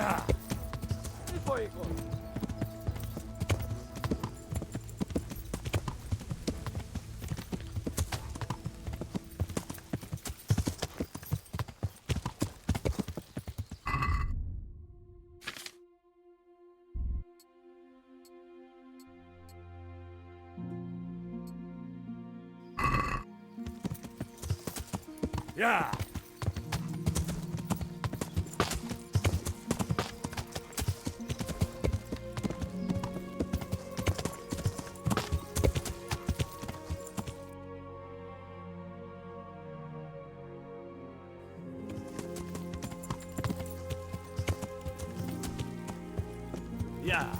Yeah. Before you go. Yeah. Yeah.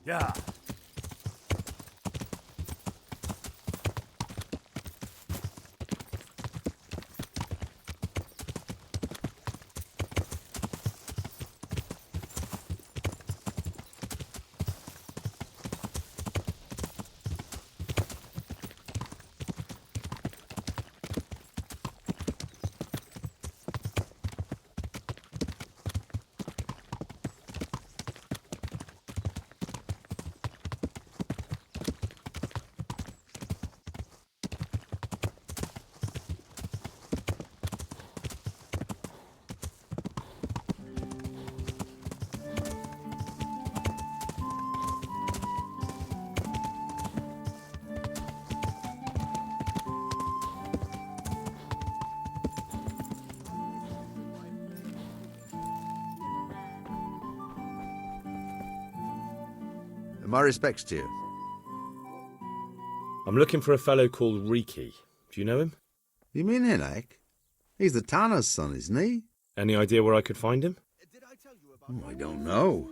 Yeah. My respects to you. I'm looking for a fellow called Reeky. Do you know him? You mean Hinek? He's the tanner's son, isn't he? Any idea where I could find him? Oh, I don't know.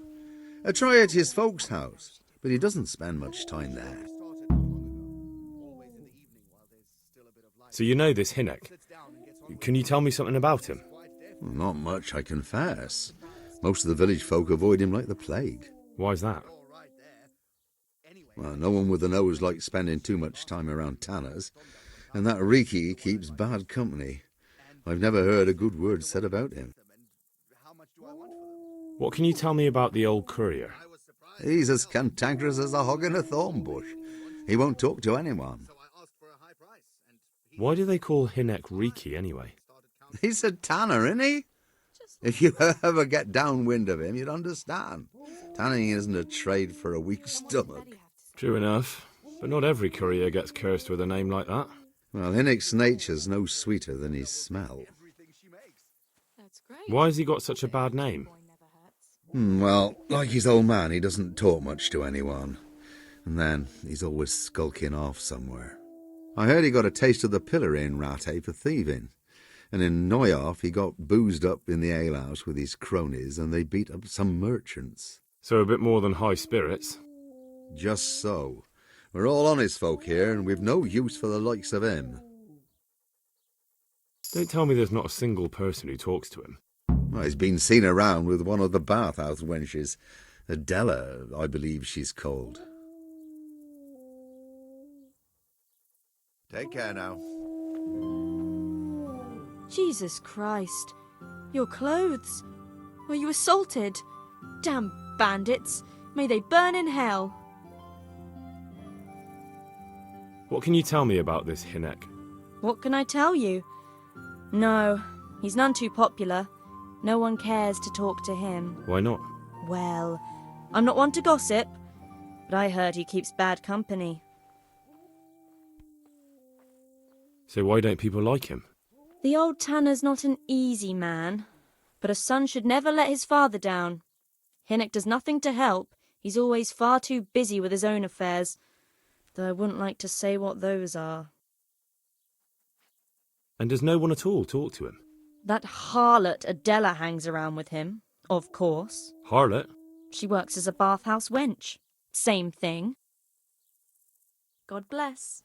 I try at his folks' house, but he doesn't spend much time there. So you know this Hinek. Can you tell me something about him? Well, not much, I confess. Most of the village folk avoid him like the plague. Why's that? Well, no one with a nose likes spending too much time around tanners, and that Reeky keeps bad company. I've never heard a good word said about him. What can you tell me about the old courier? He's as cantankerous as a hog in a thorn bush. He won't talk to anyone. Why do they call Hinek Reeky anyway? He's a tanner, isn't he? If you ever get downwind of him, you'd understand. Tanning isn't a trade for a weak stomach. True enough, but not every courier gets cursed with a name like that. Well, Hinnick's nature's no sweeter than his smell. Why has he got such a bad name? Well, like his old man, he doesn't talk much to anyone. And then he's always skulking off somewhere. I heard he got a taste of the pillory in Rate for thieving. And in Neuhoff, he got boozed up in the alehouse with his cronies and they beat up some merchants. So a bit more than high spirits. Just so. We're all honest folk here, and we've no use for the likes of him. Don't tell me there's not a single person who talks to him. Well, he's been seen around with one of the bathhouse wenches. Adela, I believe she's called. Take care now. Jesus Christ. Your clothes. Were you assaulted? Damn bandits. May they burn in hell. What can you tell me about this Hinek? What can I tell you? No, he's none too popular. No one cares to talk to him. Why not? Well, I'm not one to gossip, but I heard he keeps bad company. So why don't people like him? The old tanner's not an easy man, but a son should never let his father down. Hinek does nothing to help. He's always far too busy with his own affairs, though I wouldn't like to say what those are. And does no one at all talk to him? That harlot Adela hangs around with him, of course. Harlot? She works as a bathhouse wench. Same thing. God bless.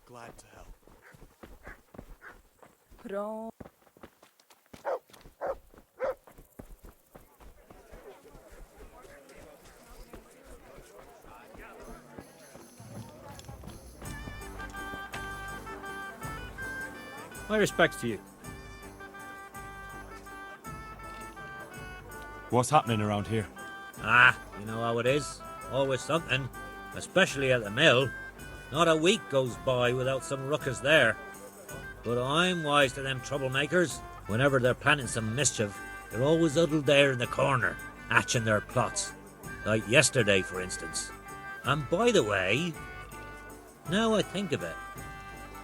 Glad to help. Pro. My respects to you. What's happening around here? Ah, you know how it is. Always something, especially at the mill. Not a week goes by without some ruckus there. But I'm wise to them troublemakers. Whenever they're planning some mischief, they're always huddled there in the corner, hatching their plots. Like yesterday, for instance. And by the way, now I think of it,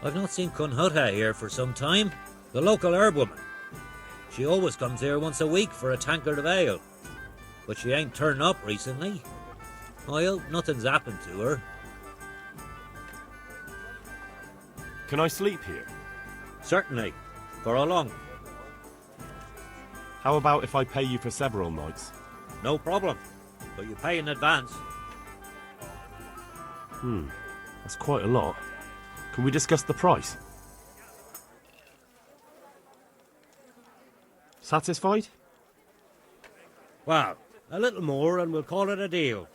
I've not seen Cunhutta here for some time. The local herb woman. She always comes here once a week for a tankard of ale. But she ain't turned up recently. I hope nothing's happened to her. Can I sleep here? Certainly. For how long? How about if I pay you for several nights? No problem. But you pay in advance. That's quite a lot. Can we discuss the price? Satisfied? Well, a little more and we'll call it a deal.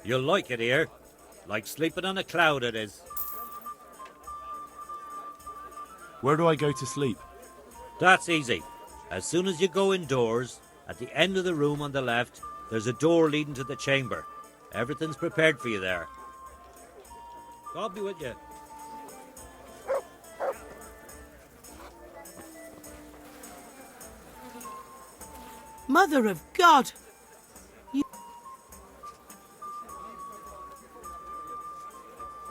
You'll like it here. Like sleeping on a cloud it is. Where do I go to sleep? That's easy. As soon as you go indoors, at the end of the room on the left, there's a door leading to the chamber. Everything's prepared for you there. God be with you. Mother of God!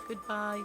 Goodbye.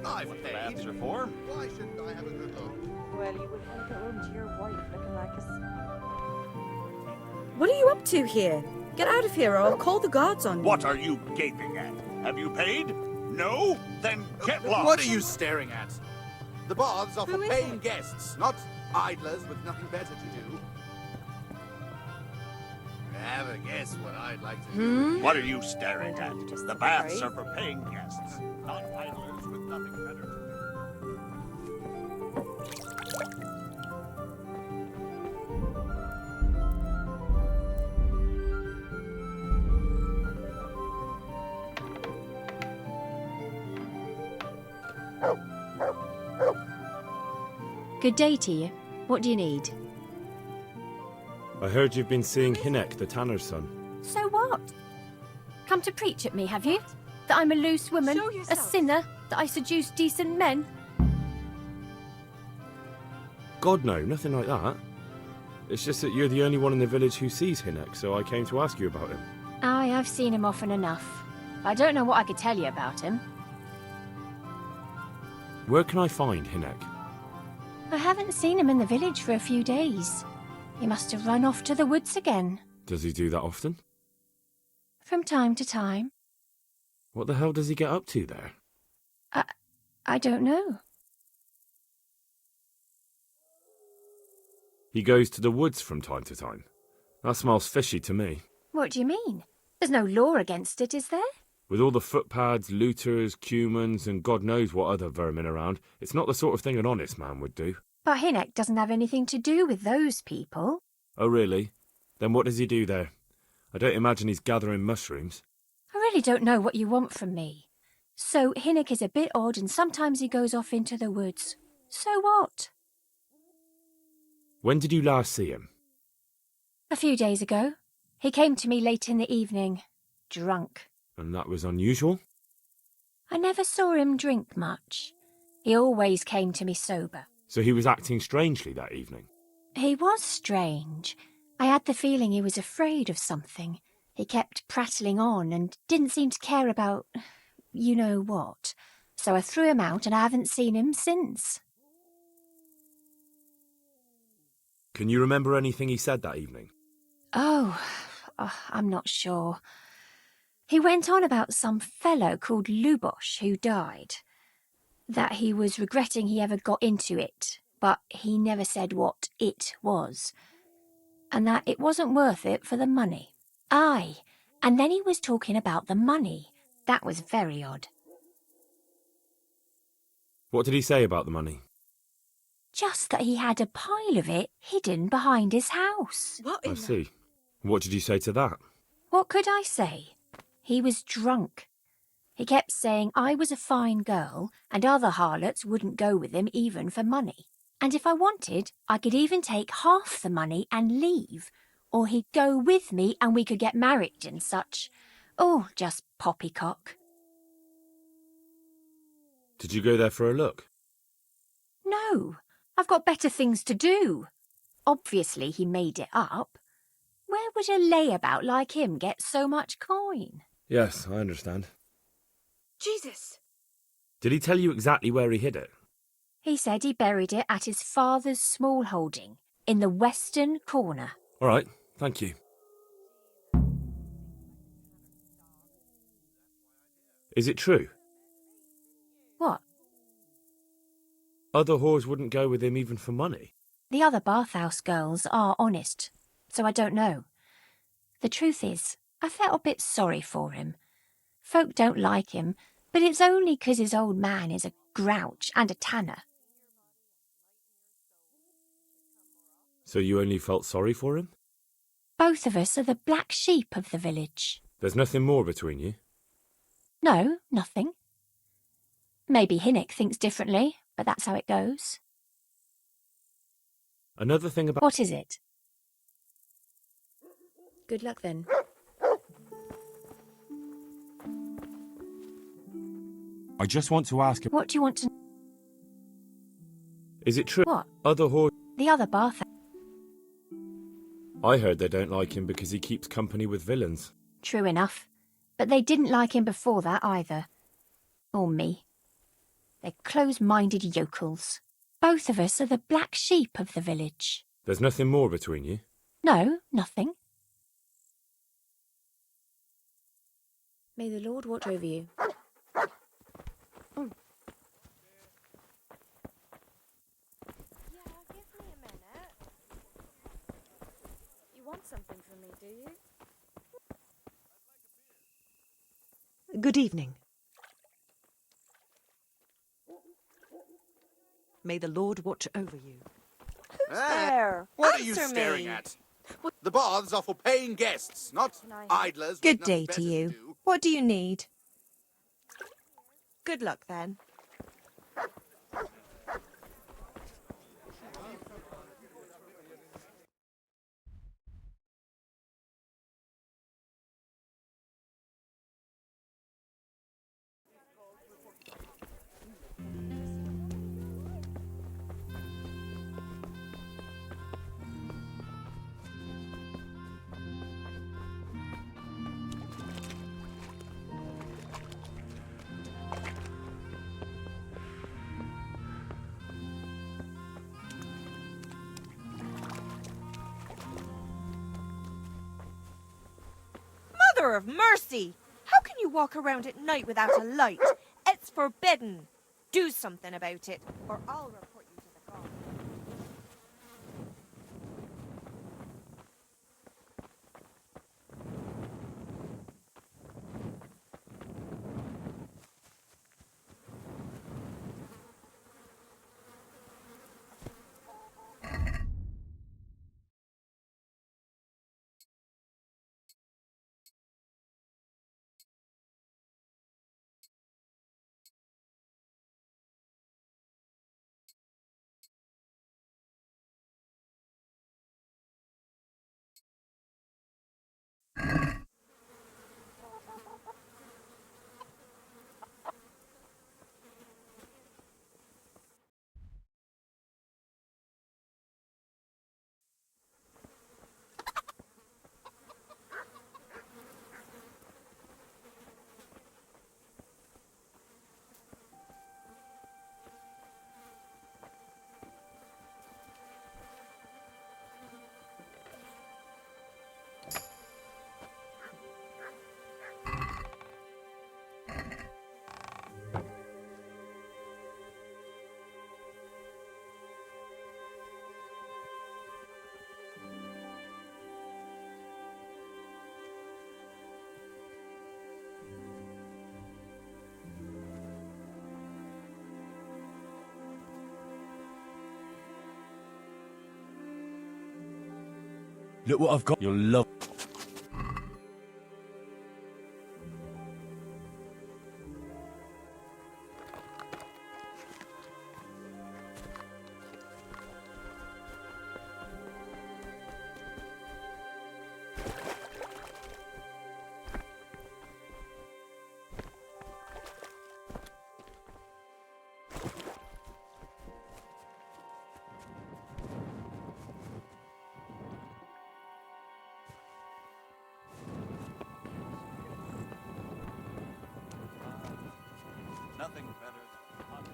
I've paid. Reform? Why shouldn't I have a good look? Well, you wouldn't want to get home to your wife looking like a... What are you up to here? Get out of here or I'll call the guards on you. What are you gaping at? Have you paid? No? Then get lost. What are you staring at? The baths are for Who is paying it? guests, not idlers with nothing better to do. Have a guess what I'd like to do. What are you staring at? Just The baths are for paying guests, not idlers with nothing better to do. Good day to you. What do you need? I heard you've been seeing Hinek, the tanner's son. So what? Come to preach at me, have you? That I'm a loose woman, Show a yourself. sinner, that I seduce decent men? God, no, nothing like that. It's just that you're the only one in the village who sees Hinek, so I came to ask you about him. Aye, I've seen him often enough. I don't know what I could tell you about him. Where can I find Hinek? I haven't seen him in the village for a few days. He must have run off to the woods again. Does he do that often? From time to time. What the hell does he get up to there? I don't know. He goes to the woods from time to time. That smells fishy to me. What do you mean? There's no law against it, is there? With all the footpads, looters, cumans, and God knows what other vermin around, it's not the sort of thing an honest man would do. But Hinek doesn't have anything to do with those people. Oh, really? Then what does he do there? I don't imagine he's gathering mushrooms. I really don't know what you want from me. So Hinek is a bit odd and sometimes he goes off into the woods. So what? When did you last see him? A few days ago. He came to me late in the evening, drunk. And that was unusual? I never saw him drink much. He always came to me sober. So he was acting strangely that evening? He was strange. I had the feeling he was afraid of something. He kept prattling on and didn't seem to care about you know what. So I threw him out and I haven't seen him since. Can you remember anything he said that evening? Oh, I'm not sure. He went on about some fellow called Lubosh who died. That he was regretting he ever got into it, but he never said what it was. And that it wasn't worth it for the money. Aye, and then he was talking about the money. That was very odd. What did he say about the money? Just that he had a pile of it hidden behind his house. What I in see. What did you say to that? What could I say? He was drunk. He kept saying I was a fine girl and other harlots wouldn't go with him even for money. And if I wanted, I could even take half the money and leave. Or he'd go with me and we could get married and such. Oh, just poppycock. Did you go there for a look? No, I've got better things to do. Obviously he made it up. Where would a layabout like him get so much coin? Yes, I understand. Jesus! Did he tell you exactly where he hid it? He said he buried it at his father's small holding, in the western corner. All right, thank you. Is it true? What? Other whores wouldn't go with him even for money? The other bathhouse girls are honest, so I don't know. The truth is, I felt a bit sorry for him. Folk don't like him, but it's only 'cause his old man is a grouch and a tanner. So you only felt sorry for him? Both of us are the black sheep of the village. There's nothing more between you? No, nothing. Maybe Hinek thinks differently, but that's how it goes. Another thing about... What is it? Good luck then. I just want to ask... What do you want to... Is it true? What? Other whores... The other bath... I heard they don't like him because he keeps company with villains. True enough. But they didn't like him before that either. Or me. They're close-minded yokels. Both of us are the black sheep of the village. There's nothing more between you? No, nothing. May the Lord watch over you. Yeah, give me a minute. You want something from me, do you? Good evening. May the Lord watch over you. There. What are you Answer staring me. at? The baths are for paying guests, not idlers. with Good nothing day better to you. do. What do you need? Good luck then. Mother of mercy! How can you walk around at night without a light? It's forbidden. Do something about it, or I'll report you to the gods. Look what I've got. You'll love. Nothing better than hot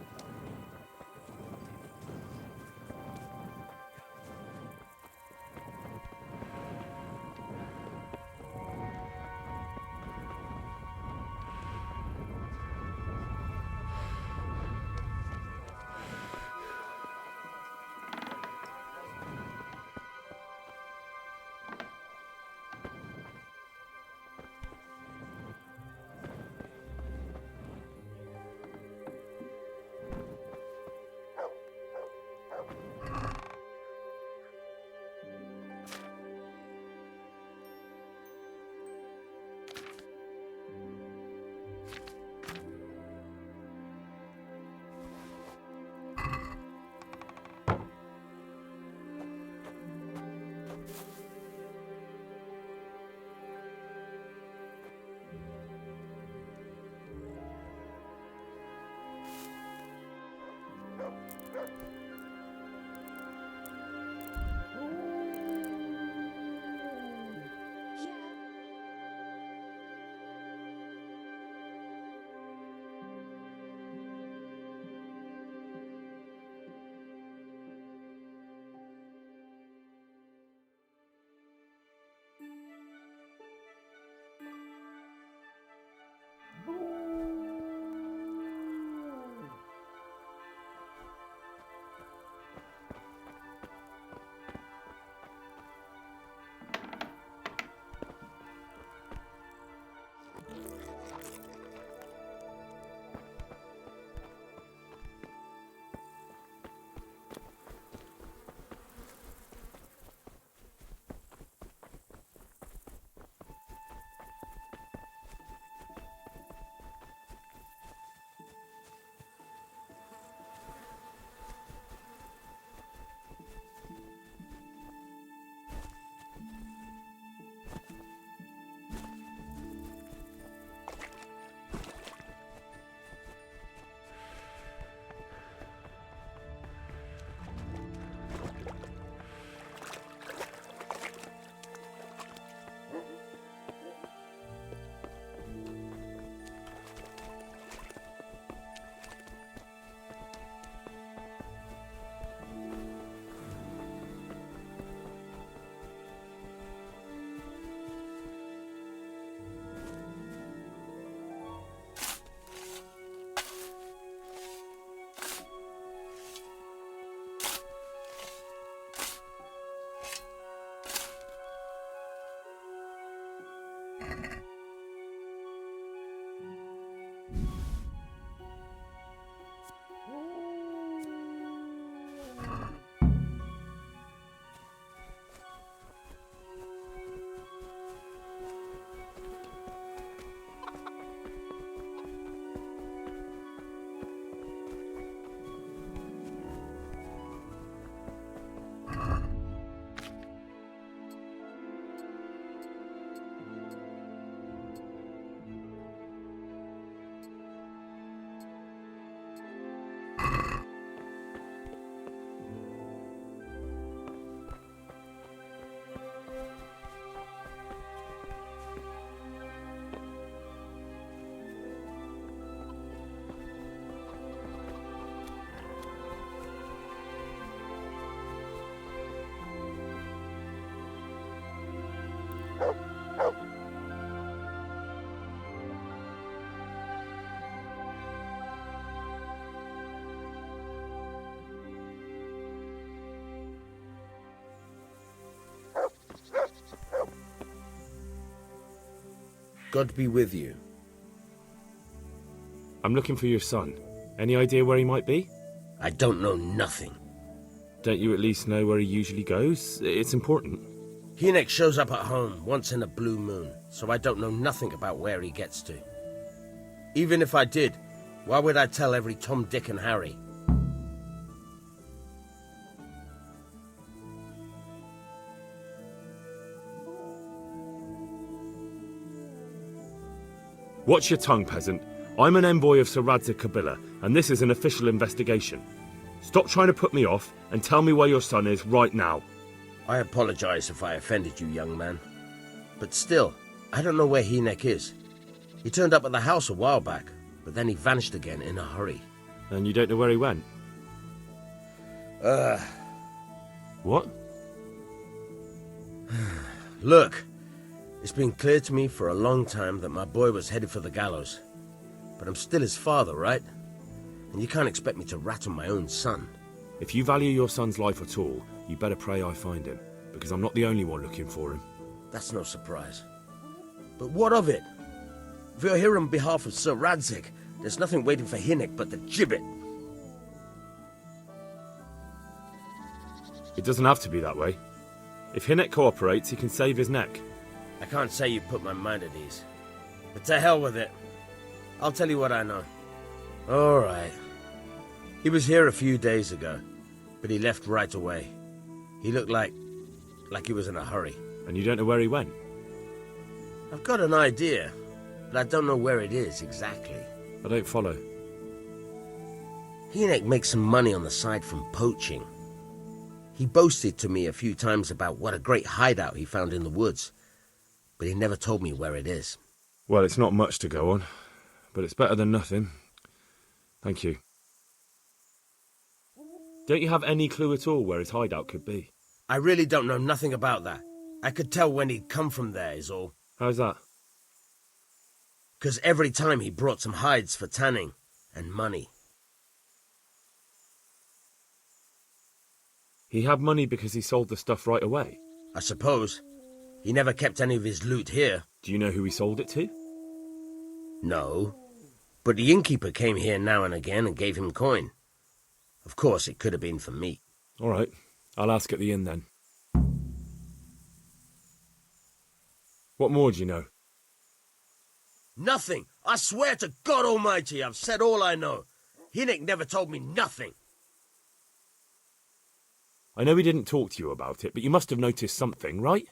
God be with you. I'm looking for your son. Any idea where he might be? I don't know nothing. Don't you at least know where he usually goes? It's important. Hynek shows up at home once in a blue moon, so I don't know nothing about where he gets to. Even if I did, why would I tell every Tom, Dick and Harry? Watch your tongue, peasant. I'm an envoy of Sir Radzig Kobyla, and this is an official investigation. Stop trying to put me off, and tell me where your son is right now. I apologize if I offended you, young man. But still, I don't know where Hynek is. He turned up at the house a while back, but then he vanished again in a hurry. And you don't know where he went? What? Look, it's been clear to me for a long time that my boy was headed for the gallows. But I'm still his father, right? And you can't expect me to rat on my own son. If you value your son's life at all, you better pray I find him, because I'm not the only one looking for him. That's no surprise. But what of it? If you're here on behalf of Sir Radzig, there's nothing waiting for Hynek but the gibbet. It doesn't have to be that way. If Hynek cooperates, he can save his neck. I can't say you put my mind at ease. But to hell with it. I'll tell you what I know. All right. He was here a few days ago, but he left right away. He looked like he was in a hurry. And you don't know where he went? I've got an idea, but I don't know where it is exactly. I don't follow. Hynek makes some money on the side from poaching. He boasted to me a few times about what a great hideout he found in the woods, but he never told me where it is. Well, it's not much to go on, but it's better than nothing. Thank you. Don't you have any clue at all where his hideout could be? I really don't know nothing about that. I could tell when he'd come from there, is all. How's that? 'Cause every time he brought some hides for tanning and money. He had money because he sold the stuff right away? I suppose. He never kept any of his loot here. Do you know who he sold it to? No. But the innkeeper came here now and again and gave him coin. Of course, it could have been for me. All right. I'll ask at the inn then. What more do you know? Nothing. I swear to God Almighty, I've said all I know. Hynek never told me nothing. I know he didn't talk to you about it, but you must have noticed something, right?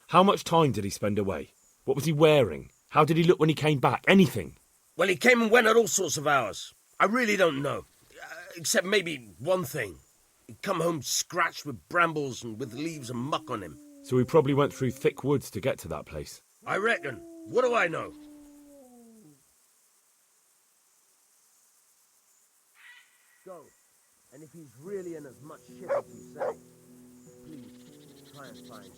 How much time did he spend away? What was he wearing? How did he look when he came back? Anything? Well, he came and went at all sorts of hours. I really don't know. Except maybe one thing. He'd come home scratched with brambles and with leaves and muck on him. So he probably went through thick woods to get to that place. I reckon. What do I know? Go. And if he's really in as much shit as you say, please try and find him.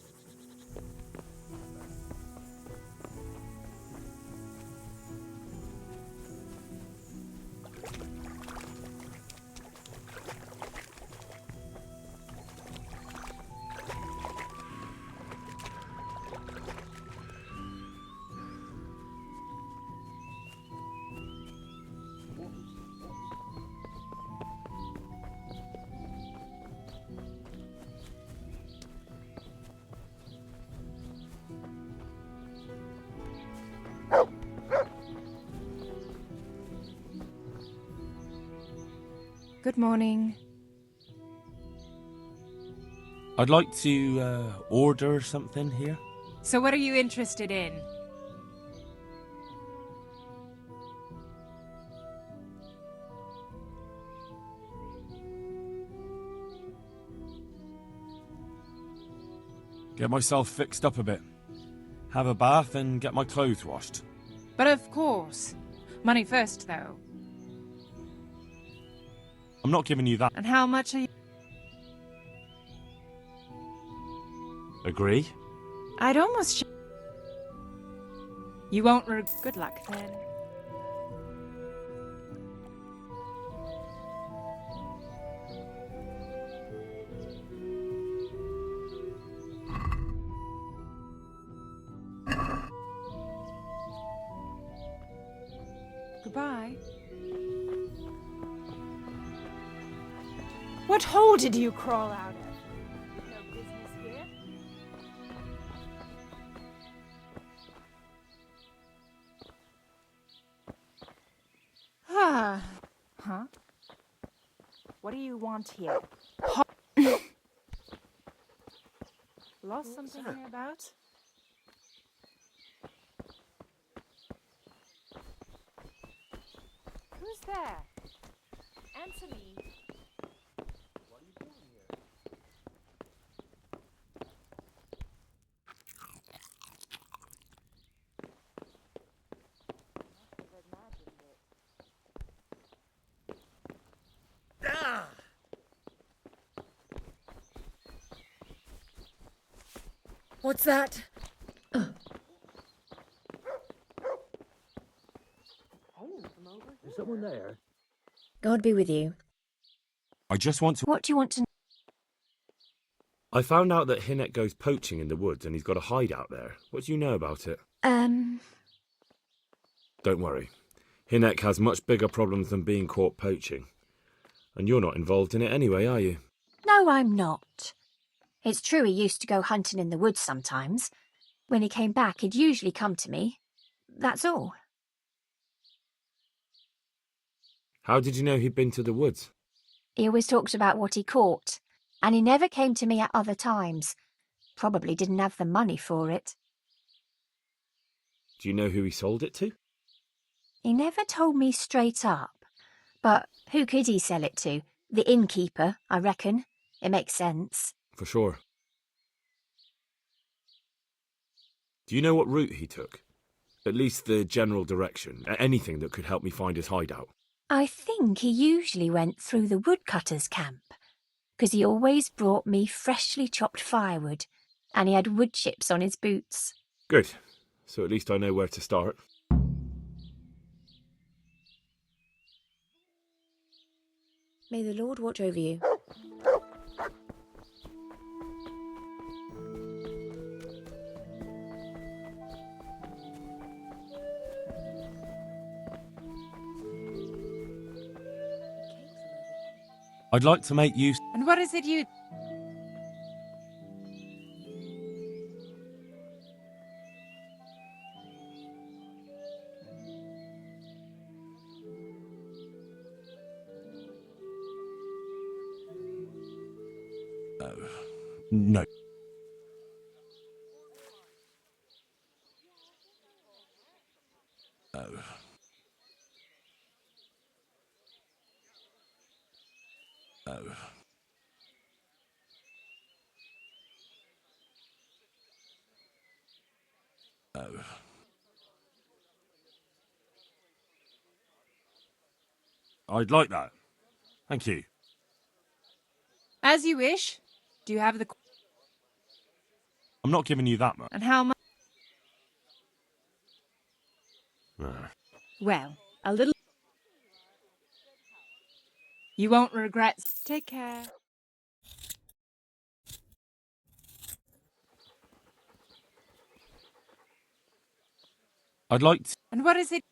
Good morning. I'd like to order something here. So what are you interested in? Get myself fixed up a bit. Have a bath and get my clothes washed. But of course. Money first, though. I'm not giving you that. And how much are you... Agree? I'd almost... You won't Good luck, then. Goodbye. What hole did you crawl out of? No business here. Ah. Huh? What do you want here? Lost something hereabouts? Who's there? Answer me. What's that? Is someone there? God be with you. I just want to... What do you want to know? I found out that Hinek goes poaching in the woods and he's got a hideout there. What do you know about it? Don't worry. Hinek has much bigger problems than being caught poaching. And you're not involved in it anyway, are you? No, I'm not. It's true he used to go hunting in the woods sometimes. When he came back, he'd usually come to me. That's all. How did you know he'd been to the woods? He always talked about what he caught, and he never came to me at other times. Probably didn't have the money for it. Do you know who he sold it to? He never told me straight up. But who could he sell it to? The innkeeper, I reckon. It makes sense. For sure. Do you know what route he took? At least the general direction. Anything that could help me find his hideout. I think he usually went through the woodcutter's camp, 'cause he always brought me freshly chopped firewood, and he had wood chips on his boots. Good. So at least I know where to start. May the Lord watch over you. I'd like to make use... And what is it you... No. I'd like that. Thank you. As you wish. Do you have the... I'm not giving you that much. And how much? Well, a little... You won't regret... Take care. I'd like to... And what is it?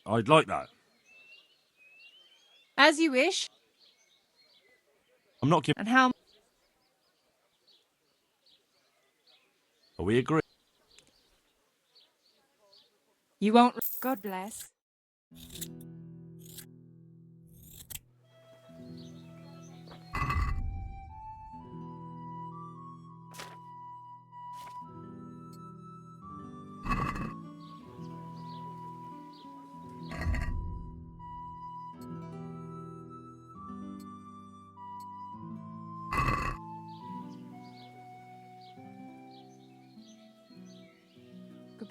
I'd like that. As you wish. I'm not giving... And how... Are we agreed? You won't... God bless.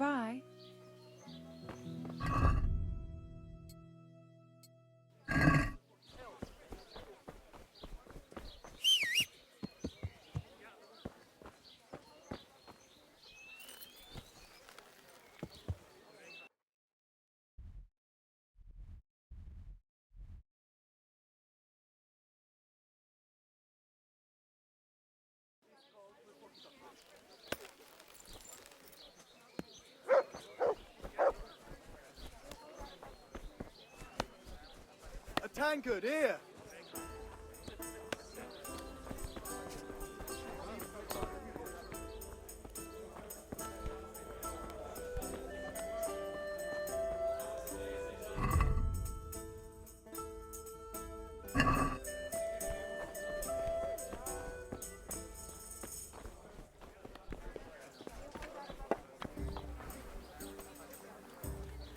Goodbye. A tankard here.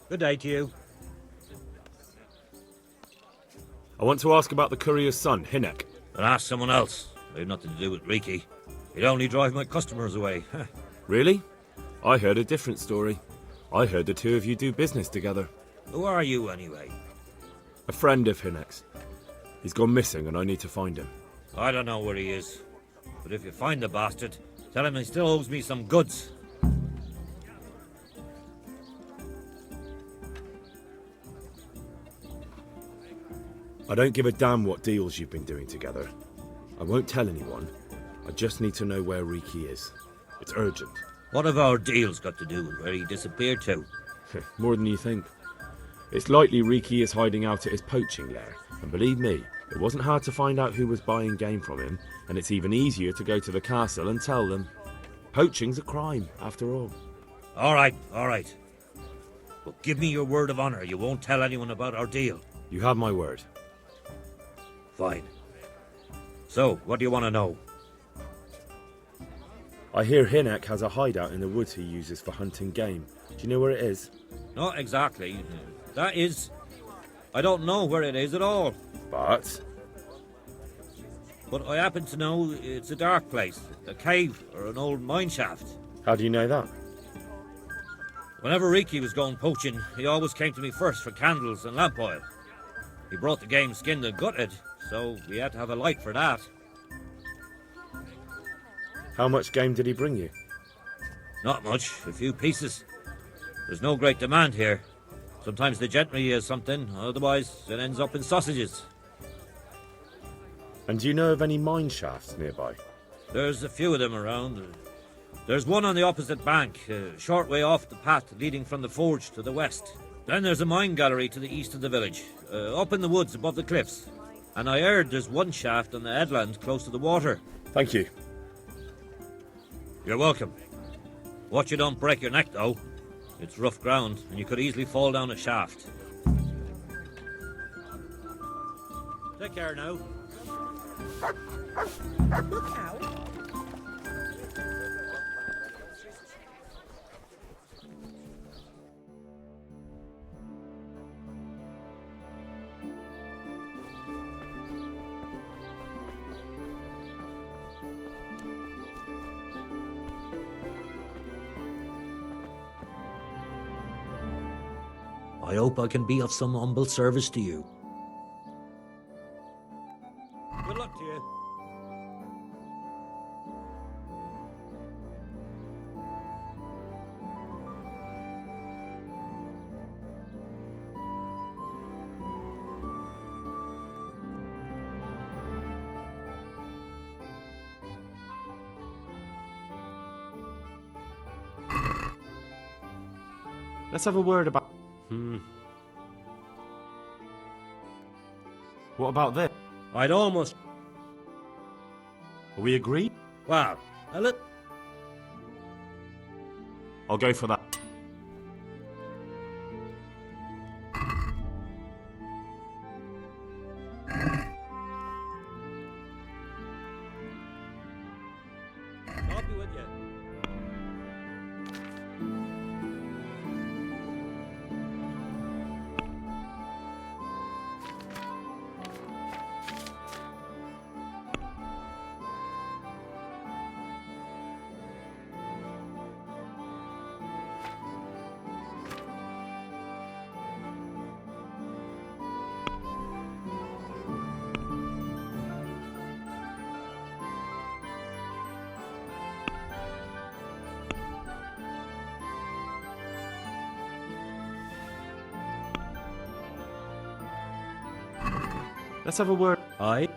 Good day to you. I want to ask about the courier's son, Hinek. But ask someone else. I have nothing to do with Reeky. He'd only drive my customers away. Really? I heard a different story. I heard the two of you do business together. Who are you, anyway? A friend of Hinek's. He's gone missing and I need to find him. I don't know where he is. But if you find the bastard, tell him he still owes me some goods. I don't give a damn what deals you've been doing together. I won't tell anyone. I just need to know where Reeky is. It's urgent. What have our deals got to do with where he disappeared to? More than you think. It's likely Reeky is hiding out at his poaching lair. And believe me, it wasn't hard to find out who was buying game from him, and it's even easier to go to the castle and tell them. Poaching's a crime, after all. All right. But give me your word of honor you won't tell anyone about our deal. You have my word. Fine. So, what do you want to know? I hear Hinek has a hideout in the woods he uses for hunting game. Do you know where it is? Not exactly. That is... I don't know where it is at all. But I happen to know it's a dark place. A cave or an old mine shaft. How do you know that? Whenever Reeky was going poaching, he always came to me first for candles and lamp oil. He brought the game skinned and gutted, so we had to have a light for that. How much game did he bring you? Not much, a few pieces. There's no great demand here. Sometimes the gentry has something, otherwise it ends up in sausages. And do you know of any mine shafts nearby? There's a few of them around. There's one on the opposite bank, a short way off the path leading from the forge to the west. Then there's a mine gallery to the east of the village, up in the woods above the cliffs. And I heard there's one shaft on the headland close to the water. Thank you. You're welcome. Watch you don't break your neck, though. It's rough ground, and you could easily fall down a shaft. Take care now. Look out. I hope I can be of some humble service to you. Good luck to you. Let's have a word about... What about this? I'd almost... Are we agreed? Well, I'll go for that. I'll be with you. Let's have a word. Aye.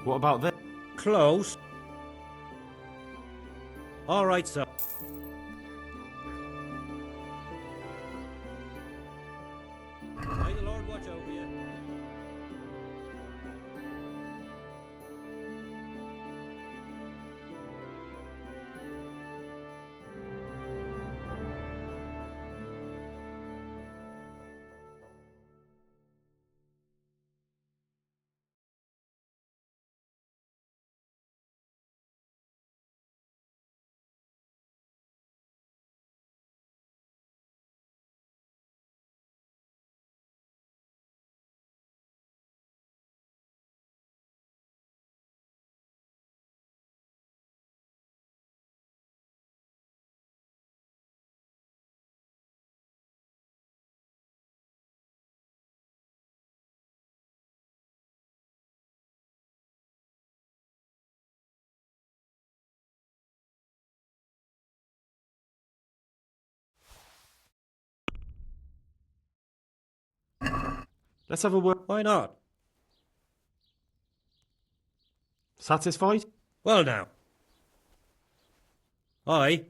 What about this? Close. All right, sir. May the Lord watch over you. Let's have a word. Why not? Satisfied? Well now. Aye.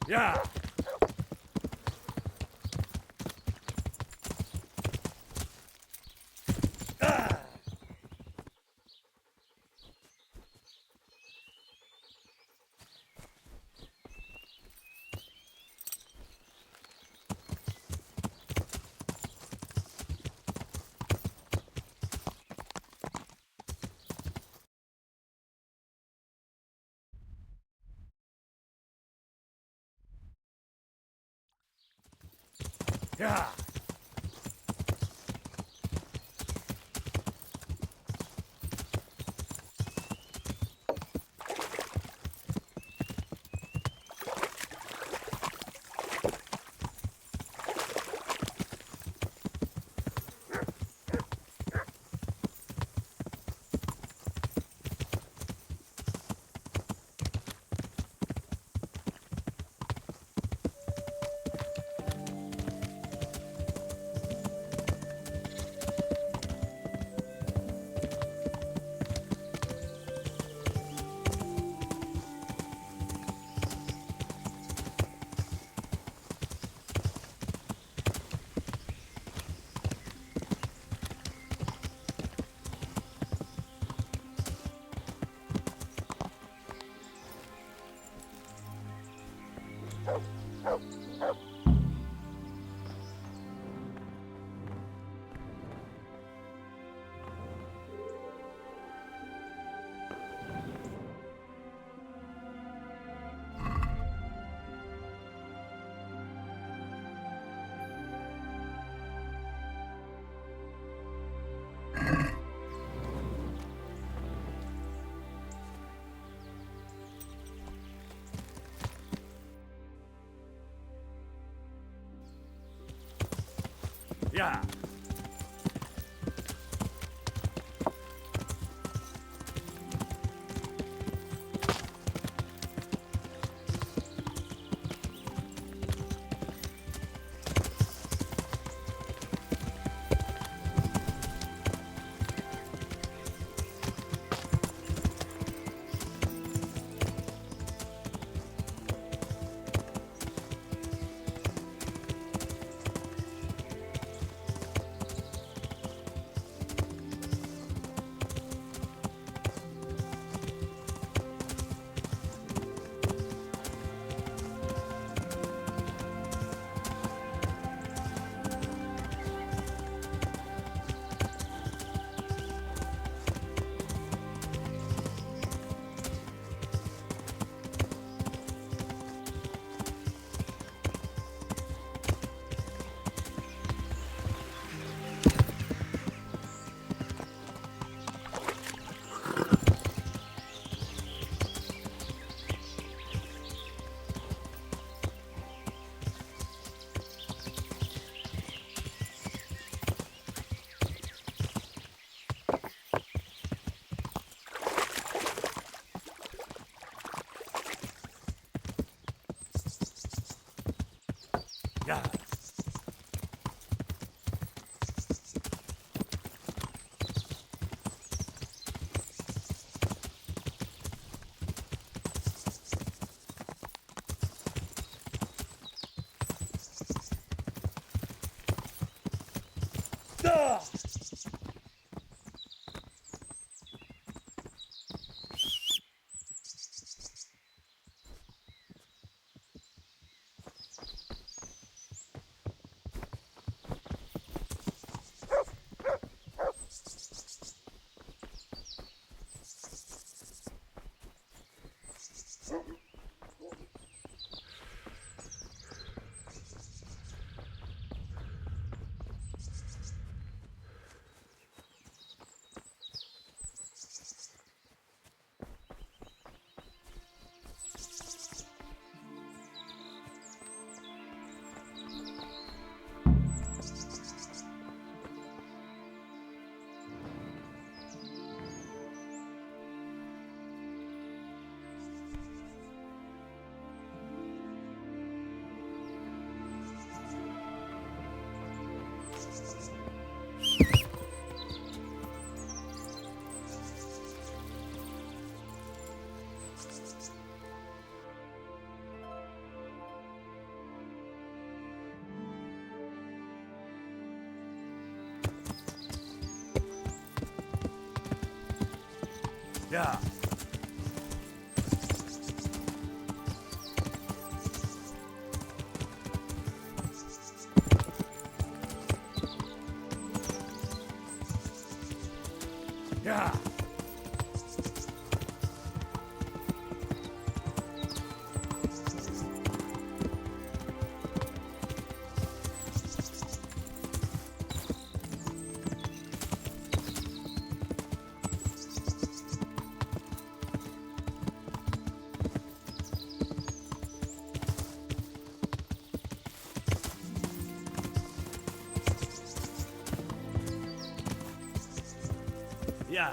Yeah. Yeah. Yeah. Yeah. Yeah. Yeah.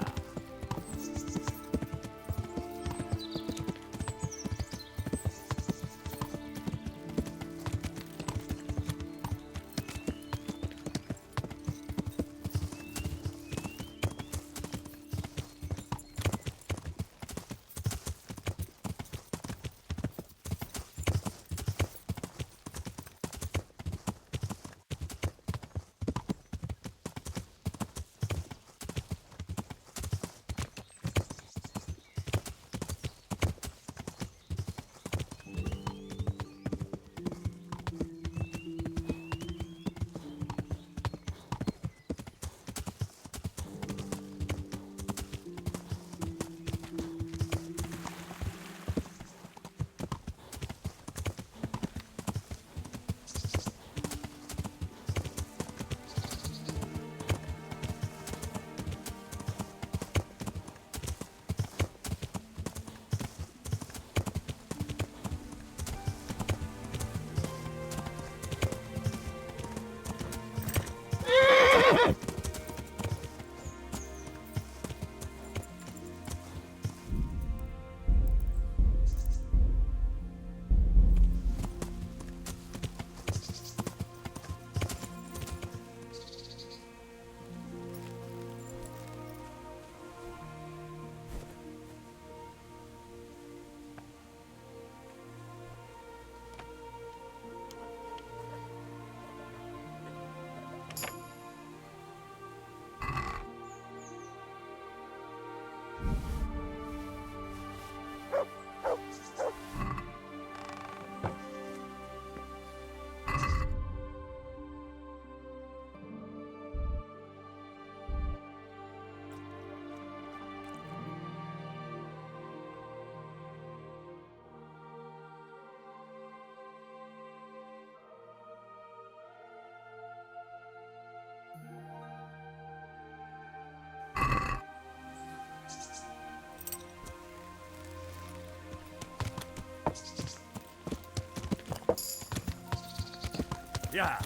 Yeah.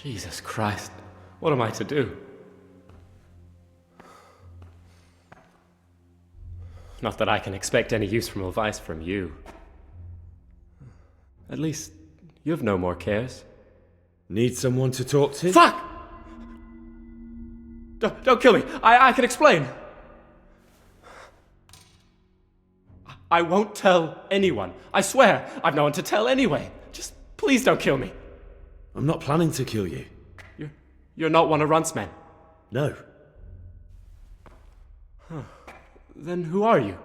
Jesus Christ, what am I to do? Not that I can expect any useful advice from you. At least, you've no more cares. Need someone to talk to? Fuck! Don't kill me. I can explain. I won't tell anyone. I swear, I've no one to tell anyway. Just please don't kill me. I'm not planning to kill you. You're not one of Runt's men? No. Huh. Then who are you?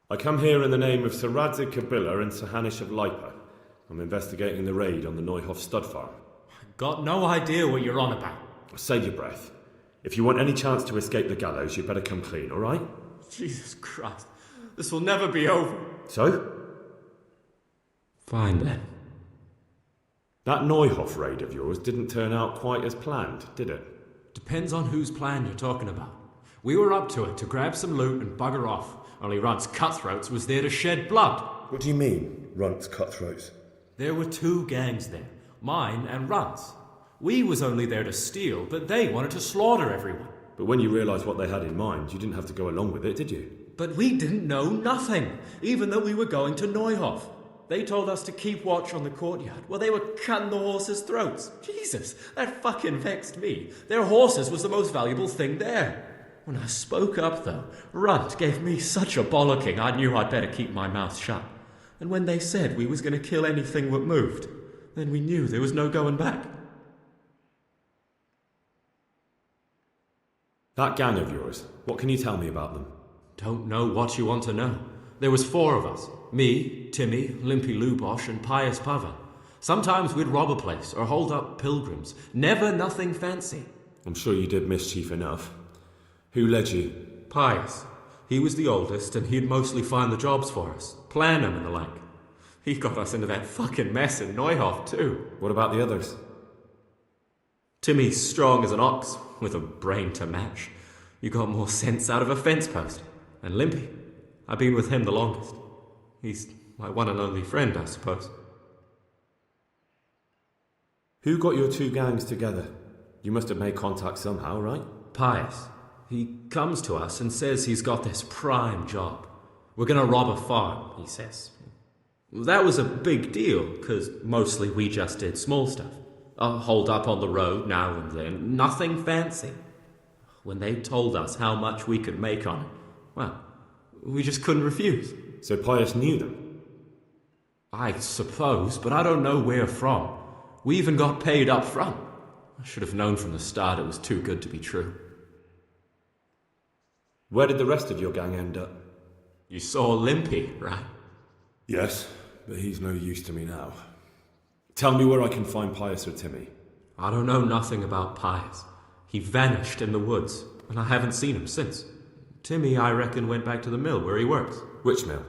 I come here in the name of Sir Radzig Kabila and Sir Hanish of Lipa. I'm investigating the raid on the Neuhoff stud farm. Got no idea what you're on about. Save your breath. If you want any chance to escape the gallows, you'd better come clean, all right? Jesus Christ. This will never be over. So? Fine then. That Neuhoff raid of yours didn't turn out quite as planned, did it? Depends on whose plan you're talking about. We were up to it to grab some loot and bugger off. Only Runt's cutthroats was there to shed blood. What do you mean, Runt's cutthroats? There were two gangs there, mine and Runt's. We was only there to steal, but they wanted to slaughter everyone. But when you realised what they had in mind, you didn't have to go along with it, did you? But we didn't know nothing, even though we were going to Neuhoff. They told us to keep watch on the courtyard while they were cutting the horses' throats. Jesus, that fucking vexed me. Their horses was the most valuable thing there. When I spoke up, though, Runt gave me such a bollocking I knew I'd better keep my mouth shut. And when they said we was going to kill anything that moved, then we knew there was no going back. That gang of yours, what can you tell me about them? Don't know what you want to know. There was 4 of us. Me, Timmy, Limpy Lubosh, and Pius Pava. Sometimes we'd rob a place or hold up pilgrims. Never nothing fancy. I'm sure you did mischief enough. Who led you? Pius. He was the oldest, and he'd mostly find the jobs for us, plan them and the like. He got us into that fucking mess in Neuhoff, too. What about the others? Timmy's strong as an ox, with a brain to match. You got more sense out of a fence post. And Limpy, I've been with him the longest. He's my one and only friend, I suppose. Who got your 2 gangs together? You must have made contact somehow, right? Pius. He comes to us and says he's got this prime job. We're going to rob a farm, he says. That was a big deal, because mostly we just did small stuff. Hold up on the road now and then, nothing fancy. When they told us how much we could make on it, well, we just couldn't refuse. So Pius knew them? I suppose, but I don't know where from. We even got paid up front. I should have known from the start it was too good to be true. Where did the rest of your gang end up? You saw Limpy, right? Yes, but he's no use to me now. Tell me where I can find Pius or Timmy. I don't know nothing about Pius. He vanished in the woods, and I haven't seen him since. Timmy, I reckon, went back to the mill where he works. Which mill?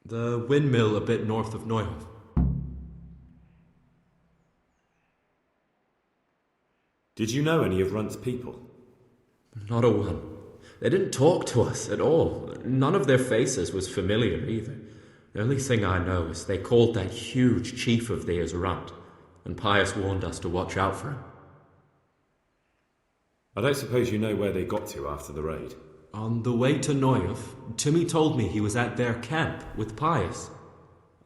The windmill a bit north of Neuhoff. Did you know any of Runt's people? Not a one. They didn't talk to us at all. None of their faces was familiar either. The only thing I know is they called that huge chief of theirs Runt, and Pius warned us to watch out for him. I don't suppose you know where they got to after the raid? On the way to Neuhoff, Timmy told me he was at their camp with Pius.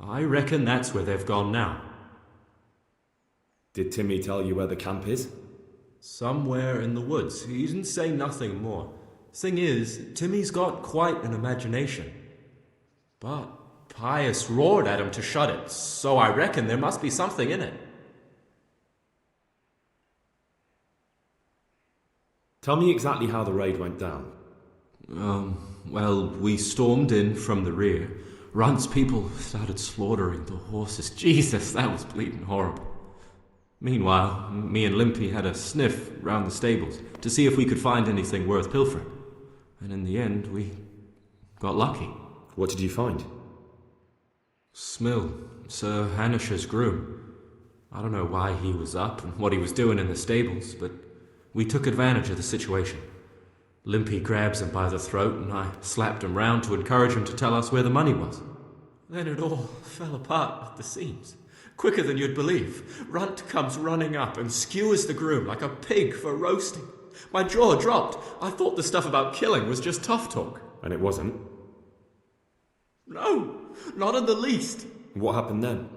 I reckon that's where they've gone now. Did Timmy tell you where the camp is? Somewhere in the woods. He didn't say nothing more. Thing is, Timmy's got quite an imagination. But Pius roared at him to shut it, so I reckon there must be something in it. Tell me exactly how the raid went down. Well, we stormed in from the rear. Runt's people started slaughtering the horses. Jesus, that was bleeding horrible. Meanwhile, me and Limpy had a sniff round the stables to see if we could find anything worth pilfering. And in the end, we got lucky. What did you find? Smill, Sir Hanish's groom. I don't know why he was up and what he was doing in the stables, but we took advantage of the situation. Limpy grabs him by the throat and I slapped him round to encourage him to tell us where the money was. Then it all fell apart at the seams. Quicker than you'd believe. Runt comes running up and skewers the groom like a pig for roasting. My jaw dropped. I thought the stuff about killing was just tough talk. And it wasn't? No, not in the least. What happened then?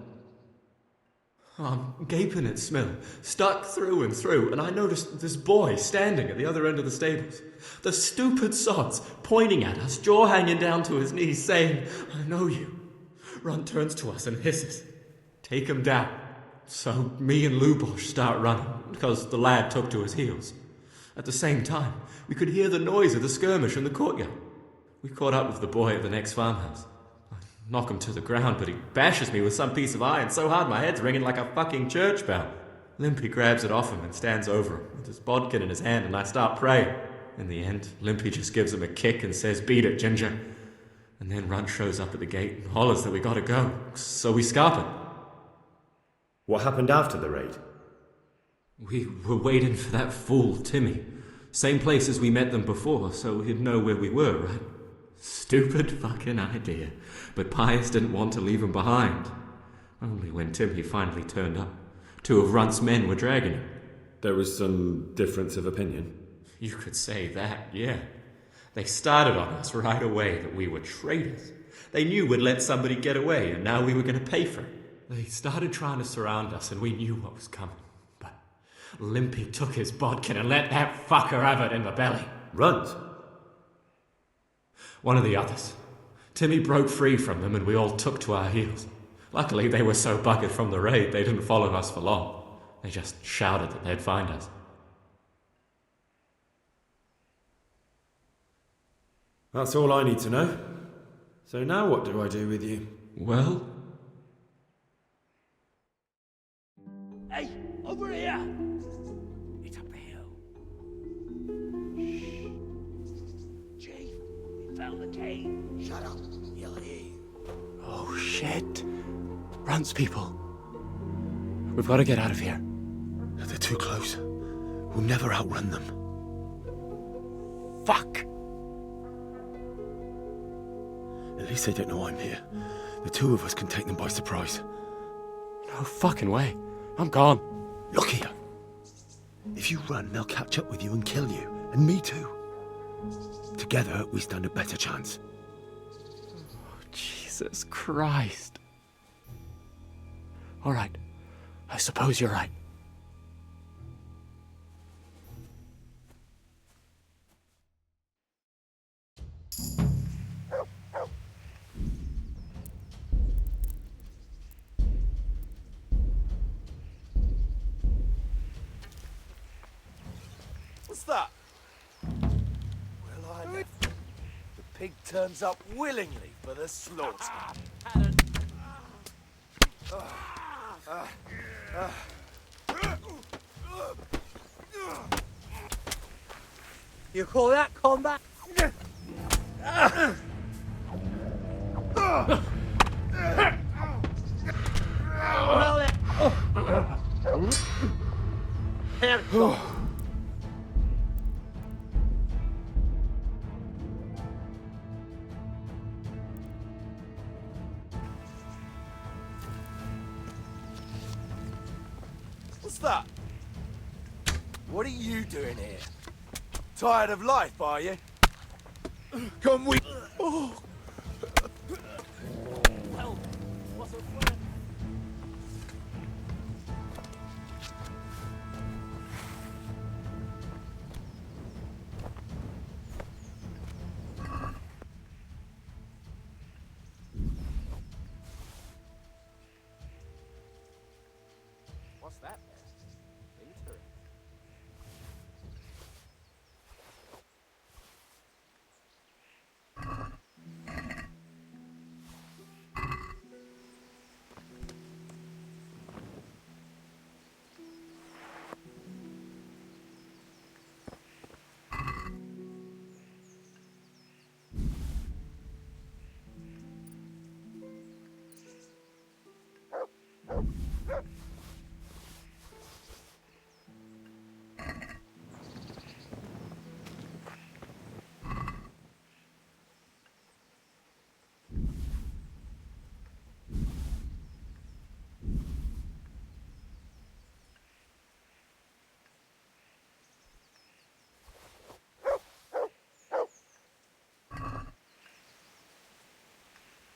I'm gaping at Smill, stuck through and through, and I noticed this boy standing at the other end of the stables. The stupid sods pointing at us, jaw hanging down to his knees, saying, "I know you." Runt turns to us and hisses, "Take him down." So me and Lubosh start running, because the lad took to his heels. At the same time, we could hear the noise of the skirmish in the courtyard. We caught up with the boy at the next farmhouse. I knock him to the ground, but he bashes me with some piece of iron so hard my head's ringing like a fucking church bell. Limpy grabs it off him and stands over him with his bodkin in his hand, and I start praying. In the end, Limpy just gives him a kick and says, "Beat it, Ginger." And then Runt shows up at the gate and hollers that we gotta go, so we scarp it. What happened after the raid? We were waiting for that fool, Timmy. Same place as we met them before, so he'd know where we were, right? Stupid fucking idea. But Pius didn't want to leave him behind. Only when Timmy finally turned up, 2 of Runt's men were dragging him. There was some difference of opinion? You could say that, yeah. They started on us right away that we were traitors. They knew we'd let somebody get away, and now we were going to pay for it. They started trying to surround us, and we knew what was coming. But Limpy took his bodkin and let that fucker have it in the belly. Runt? One of the others. Timmy broke free from them, and we all took to our heels. Luckily, they were so buggered from the raid, they didn't follow us for long. They just shouted that they'd find us. That's all I need to know. So now what do I do with you? Well? Hey, over here! It's up the hill. Shh. Chief, we found the cave. Shut up, he'll hear you. Oh, shit. Runt's people. We've got to get out of here. They're too close. We'll never outrun them. Fuck! At least they don't know I'm here. The 2 of us can take them by surprise. No fucking way. I'm gone. Look here. If you run, they'll catch up with you and kill you. And me too. Together, we stand a better chance. Oh, Jesus Christ. All right. I suppose you're right. What's that? Well, I know. The pig turns up willingly for the slaughter. You call that combat? Well then. Here goes. What's that? What are you doing here? Tired of life, are you? Come with... Oh. Well, what's up? What's that there? Interesting.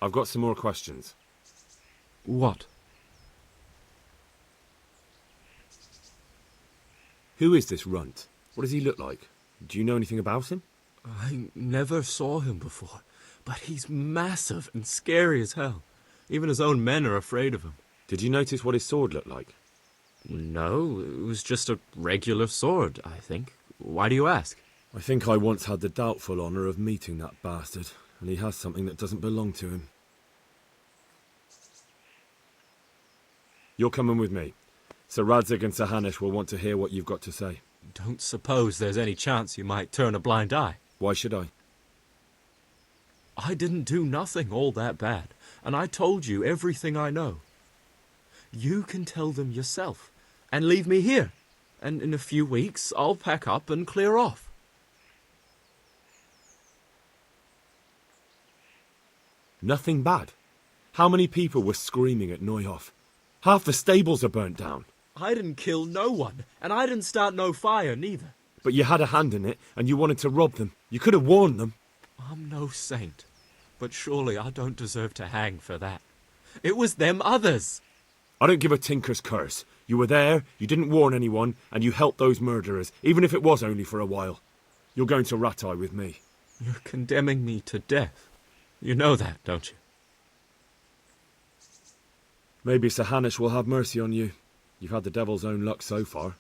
I've got some more questions. What? Who is this Runt? What does he look like? Do you know anything about him? I never saw him before, but he's massive and scary as hell. Even his own men are afraid of him. Did you notice what his sword looked like? No, it was just a regular sword, I think. Why do you ask? I think I once had the doubtful honour of meeting that bastard, and he has something that doesn't belong to him. You're coming with me. Sir Radzig and Sir Hanush will want to hear what you've got to say. Don't suppose there's any chance you might turn a blind eye? Why should I? I didn't do nothing all that bad, and I told you everything I know. You can tell them yourself, and leave me here, and in a few weeks I'll pack up and clear off. Nothing bad. How many people were screaming at Neuhoff? Half the stables are burnt down. I didn't kill no one, and I didn't start no fire neither. But you had a hand in it, and you wanted to rob them. You could have warned them. I'm no saint, but surely I don't deserve to hang for that. It was them others. I don't give a tinker's curse. You were there, you didn't warn anyone, and you helped those murderers, even if it was only for a while. You're going to Rattay with me. You're condemning me to death. You know that, don't you? Maybe Sir Hanush will have mercy on you. You've had the devil's own luck so far.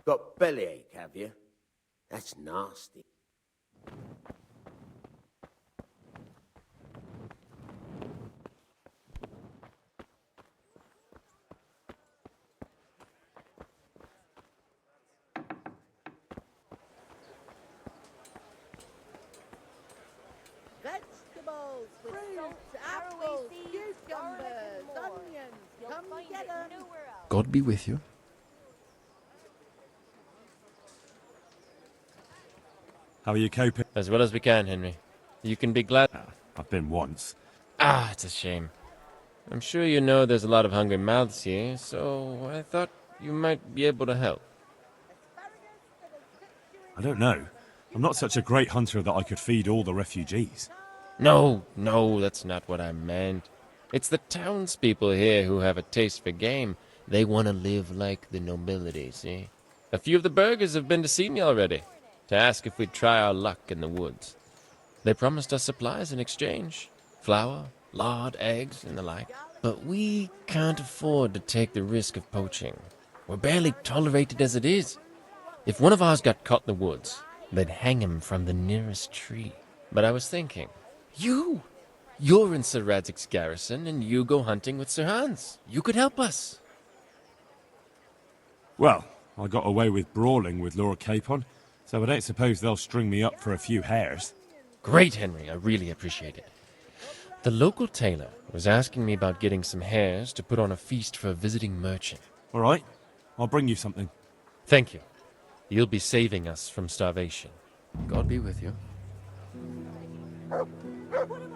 Got bellyache, have you? That's nasty. Vegetables with salt, apples, cucumbers, onions. Come get 'em. God be with you. How are you coping? As well as we can, Henry. You can be glad. I've been once. Ah, it's a shame. I'm sure you know there's a lot of hungry mouths here, so I thought you might be able to help. I don't know. I'm not such a great hunter that I could feed all the refugees. No, that's not what I meant. It's the townspeople here who have a taste for game. They want to live like the nobility, see? A few of the burghers have been to see me already, to ask if we'd try our luck in the woods. They promised us supplies in exchange. Flour, lard, eggs, and the like. But we can't afford to take the risk of poaching. We're barely tolerated as it is. If one of ours got caught in the woods, they'd hang him from the nearest tree. But I was thinking, you're in Sir Radzig's garrison, and you go hunting with Sir Hans. You could help us. Well, I got away with brawling with Lord Capon, so I don't suppose they'll string me up for a few hares. Great, Henry. I really appreciate it. The local tailor was asking me about getting some hares to put on a feast for a visiting merchant. All right. I'll bring you something. Thank you. You'll be saving us from starvation. God be with you. What am